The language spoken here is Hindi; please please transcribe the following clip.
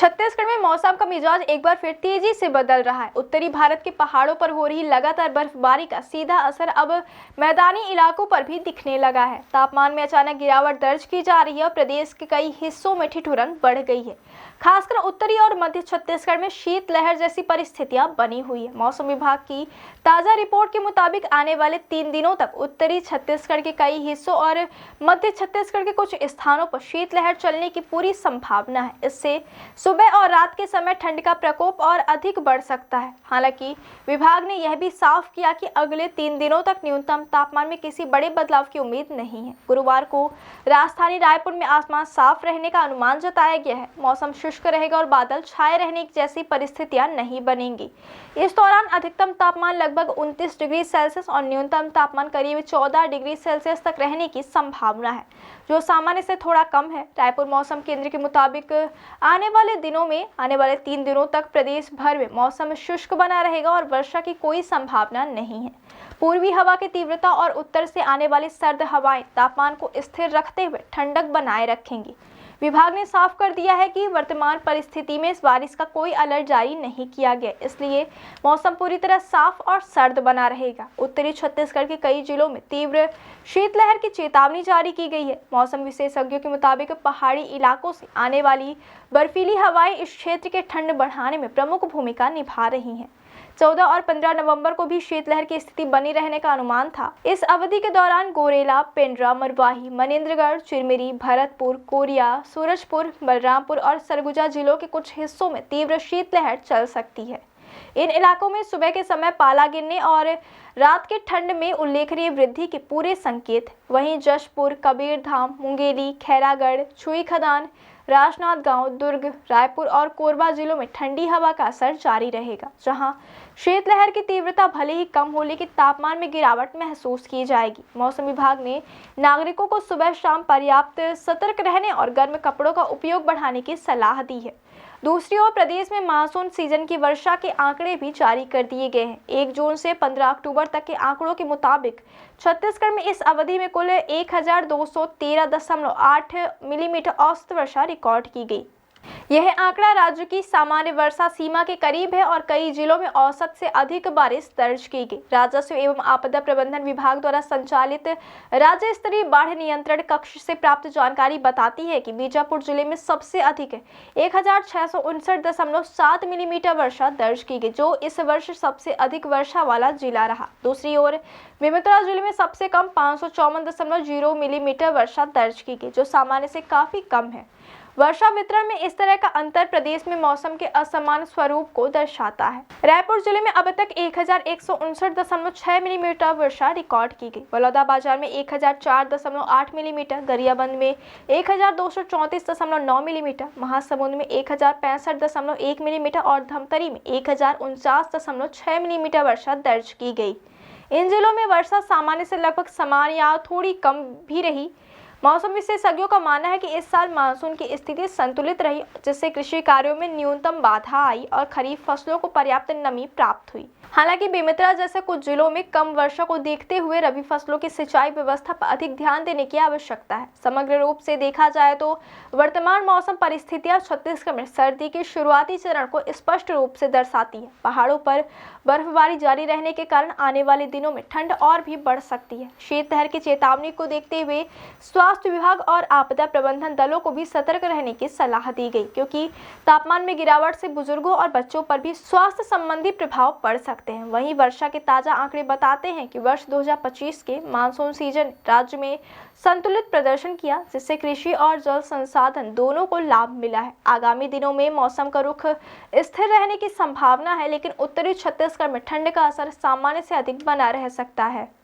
छत्तीसगढ़ में मौसम का मिजाज एक बार फिर तेजी से बदल रहा है। उत्तरी भारत के पहाड़ों पर हो रही लगातार बर्फबारी का सीधा असर अब मैदानी इलाकों पर भी दिखने लगा है। तापमान में अचानक गिरावट दर्ज की जा रही है और प्रदेश के कई हिस्सों में ठिठुरन बढ़ गई है। खासकर उत्तरी और मध्य छत्तीसगढ़ में शीतलहर जैसी परिस्थितियां बनी हुई है। मौसम विभाग की ताजा रिपोर्ट के मुताबिक आने वाले 3 दिनों तक उत्तरी छत्तीसगढ़ के कई हिस्सों और मध्य छत्तीसगढ़ के कुछ स्थानों पर शीतलहर चलने की पूरी संभावना है। इससे सुबह और रात के समय ठंड का प्रकोप और अधिक बढ़ सकता है। हालांकि विभाग ने यह भी साफ किया कि अगले 3 दिनों तक न्यूनतम तापमान में किसी बड़े बदलाव की उम्मीद नहीं है। गुरुवार को राजधानी रायपुर में आसमान साफ रहने का अनुमान जताया गया है। मौसम शुष्क रहेगा और बादल छाए रहने जैसी परिस्थितियां नहीं बनेंगी। इस दौरान अधिकतम तापमान लगभग 29 डिग्री सेल्सियस और न्यूनतम तापमान करीब 14 डिग्री सेल्सियस तक रहने की संभावना है, जो सामान्य से थोड़ा कम है। रायपुर मौसम केंद्र के मुताबिक आने वाले 3 दिनों तक प्रदेश भर में मौसम शुष्क बना रहेगा और वर्षा की कोई संभावना नहीं है। पूर्वी हवा की तीव्रता और उत्तर से आने वाली सर्द हवाएं तापमान को स्थिर रखते हुए ठंडक बनाए रखेंगी। विभाग ने साफ कर दिया है कि वर्तमान परिस्थिति में इस बारिश का कोई अलर्ट जारी नहीं किया गया, इसलिए मौसम पूरी तरह साफ और सर्द बना रहेगा। उत्तरी छत्तीसगढ़ के कई जिलों में तीव्र शीतलहर की चेतावनी जारी की गई है। मौसम विशेषज्ञों के मुताबिक पहाड़ी इलाकों से आने वाली बर्फीली हवाएं इस क्षेत्र के ठंड बढ़ाने में प्रमुख भूमिका निभा रही हैं। 14 और 15 नवंबर को भी शीतलहर की स्थिति बनी रहने का अनुमान था। इस अवधि के दौरान गोरेला, पेंड्रा, मरवाही, मनेन्द्रगढ़, चिरमिरी, भरतपुर, कोरिया, सूरजपुर, बलरामपुर और सरगुजा जिलों के कुछ हिस्सों में तीव्र शीतलहर चल सकती है। इन इलाकों में सुबह के समय पाला गिरने और रात के ठंड में उल्लेखनीय वृद्धि के पूरे संकेत। वहीं जशपुर, कबीरधाम, मुंगेली, खैरागढ़, छुई खदान, राजनांदगांव, दुर्ग, रायपुर और कोरबा जिलों में ठंडी हवा का असर जारी रहेगा, जहां शीतलहर की तीव्रता भले ही कम हो लेकिन तापमान में गिरावट महसूस की जाएगी। मौसम विभाग ने नागरिकों को सुबह शाम पर्याप्त सतर्क रहने और गर्म कपड़ों का उपयोग बढ़ाने की सलाह दी है। दूसरी ओर प्रदेश में मानसून सीजन की वर्षा के आंकड़े भी जारी कर दिए गए हैं। 1 जून से 15 अक्टूबर तक के आंकड़ों के मुताबिक छत्तीसगढ़ में इस अवधि में कुल 1213.8 मिलीमीटर औसत वर्षा रिकॉर्ड की गई। यह आंकड़ा राज्य की सामान्य वर्षा सीमा के करीब है और कई जिलों में औसत से अधिक बारिश दर्ज की गई। राजस्व एवं आपदा प्रबंधन विभाग द्वारा संचालित राज्य स्तरीय बाढ़ नियंत्रण कक्ष से प्राप्त जानकारी बताती है कि बीजापुर जिले में सबसे अधिक 1659.7 मिलीमीटर वर्षा दर्ज की गई, जो इस वर्ष सबसे अधिक वर्षा वाला जिला रहा। दूसरी ओर बेमेतरा जिले में सबसे कम 554.0 मिलीमीटर वर्षा दर्ज की गई, जो सामान्य से काफी कम है। वर्षा वितरण में इस तरह का अंतर प्रदेश में मौसम के असमान स्वरूप को दर्शाता है। रायपुर जिले में अब तक 1159.6 मिलीमीटर वर्षा रिकॉर्ड की गई। बलौदाबाजार में 1004.8 मिलीमीटर, गरियाबंद में 1234.9 मिलीमीटर, महासमुंद में 1065.1 मिलीमीटर और धमतरी में 1049.6 मिलीमीटर वर्षा दर्ज की गई। इन जिलों में वर्षा सामान्य से लगभग समान या थोड़ी कम भी रही। मौसम विशेषज्ञों का मानना है कि इस साल मानसून की स्थिति संतुलित रही, जिससे कृषि कार्यों में न्यूनतम बाधा आई और खरीफ फसलों को पर्याप्त नमी प्राप्त हुई। हालांकि बेमेतरा जैसे कुछ जिलों में कम वर्षा को देखते हुए रबी फसलों की सिंचाई व्यवस्था पर अधिक ध्यान देने की आवश्यकता है। समग्र रूप से देखा जाए तो वर्तमान मौसम परिस्थितियां छत्तीसगढ़ में सर्दी के शुरुआती चरण को स्पष्ट रूप से दर्शाती है। पहाड़ों पर बर्फबारी जारी रहने के कारण आने वाले दिनों में ठंड और भी बढ़ सकती है। शीतलहर की चेतावनी को देखते हुए स्वास्थ्य विभाग और आपदा प्रबंधन दलों को भी सतर्क रहने की सलाह दी गई, क्योंकि तापमान में गिरावट से बुजुर्गों और बच्चों पर भी स्वास्थ्य संबंधी प्रभाव पड़ सकते हैं। वहीं वर्षा के ताजा आंकड़े बताते हैं कि वर्ष 2025 के मानसून सीजन राज्य में संतुलित प्रदर्शन किया, जिससे कृषि और जल संसाधन दोनों को लाभ मिला है। आगामी दिनों में मौसम का रुख स्थिर रहने की संभावना है, लेकिन उत्तरी छत्तीसगढ़ में ठंड का असर सामान्य से अधिक बना रह सकता है।